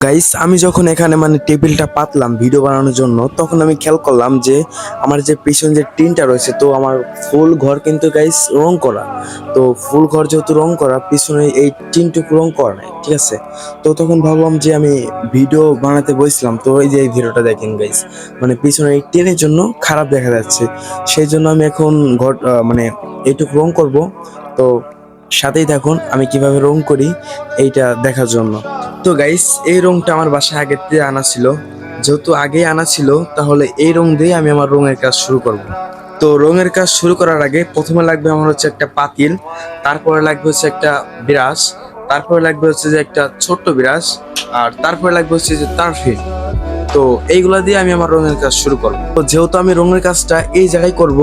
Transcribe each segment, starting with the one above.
Guys আমি যখন এখানে মানে টেবিলটা পাতলাম ভিডিও বানানোর জন্য, তখন আমি খেয়াল করলাম যে আমার যে পিছন যে টিনটা রয়েছে, তো আমার ফুল ঘর কিন্তু গাইস রং করা। তো ফুল ঘর যেহেতু রং করা, পিছনে এই টিনটুকু রং করা নাই, ঠিক আছে। তো তখন ভাবলাম যে আমি ভিডিও বানাতে বসলাম, তো এই যে এই ভিডিওটা দেখেন গাইস, মানে পিছনে এই টিনের জন্য খারাপ দেখা যাচ্ছে। সেই জন্য আমি এখন ঘর মানে এইটুকু রং করব। তো সাথেই থাকুন আমি কিভাবে রং করি এইটা দেখার জন্য। তো গাইস এই রংটা আমার বাসায় আগের থেকে আনা ছিল, যেহেতু আগে আনা ছিল তাহলে এই রং দিয়ে আমি আমার রঙের কাজ শুরু করব। তো রঙের কাজ শুরু করার আগে প্রথমে লাগবে আমার হচ্ছে একটা পাতিল, তারপরে লাগবে হচ্ছে একটা ব্রাশ, তারপরে লাগবে হচ্ছে যে একটা ছোট্ট ব্রাশ, আর তারপরে লাগবে হচ্ছে যে তারফিন। তো এইগুলা দিয়ে আমি আমার রঙের কাজ শুরু করব। তো যেহেতু আমি রঙের কাজটা এই জায়গায় করব,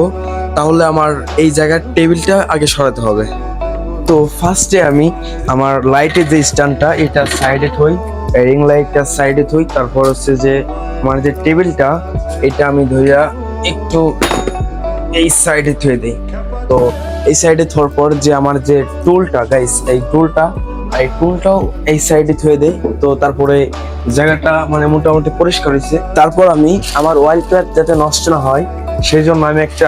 তাহলে আমার এই জায়গার টেবিলটা আগে সরাতে হবে। তো ফার্স্টে আমি আমার লাইটের যে স্ট্যান্ডটা এটা সাইডে থই, রিং লাইটটা সাইডে থই, তারপর হচ্ছে যে আমার যে টেবিলটা এটা আমি ধইরা একটু এই সাইডে থুয়ে দিই। তো এই সাইডে থোয়ার পর যে আমার যে টুলটা গাইস, এই টুলটাও এই সাইডে থুয়ে দেই। তো তারপরে জায়গাটা মানে মোটামুটি পরিষ্কার হয়েছে। তারপর আমি আমার ওয়াল প্যাড যাতে নষ্ট না হয়, সেই জন্য আমি একটা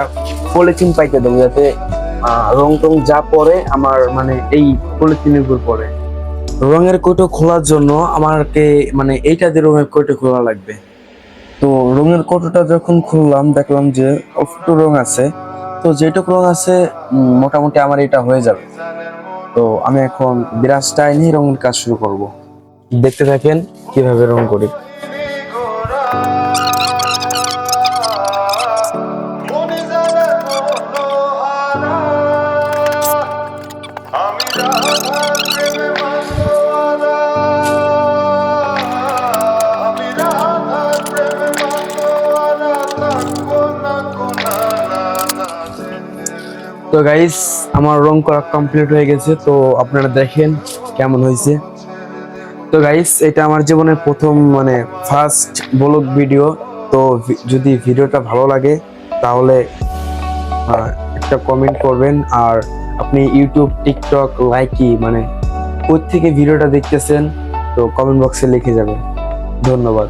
পলিথিন পাইতে দেবো, যাতে রং টং যা পরে আমার মানে এই পলিথিনের উপর পড়ে। রঙের কৌটো খোলার জন্য আমাকে মানে এইটা দিয়ে রঙের কৌটো খোলা লাগবে। তো রঙের কৌটোটা যখন খুললাম দেখলাম যে একটু রং আছে। তো যেটুকু রং আছে মোটামুটি আমার এটা হয়ে যাবে। তো আমি এখন ব্রাশটা নিয়ে রঙের কাজ শুরু করব। দেখতে থাকেন কিভাবে রং করি। তো গাইস আমার রং করা কমপ্লিট হয়ে গেছে, তো আপনারা দেখেন কেমন হয়েছে। তো গাইস এটা আমার জীবনের প্রথম মানে ফার্স্ট ব্লগ ভিডিও। তো যদি ভিডিওটা ভালো লাগে তাহলে একটা কমেন্ট করবেন, আর আপনি ইউটিউব টিকটক লাইকি মানে কোথা থেকে ভিডিওটা দেখতেছেন তো কমেন্ট বক্সে লিখে যাবেন। ধন্যবাদ।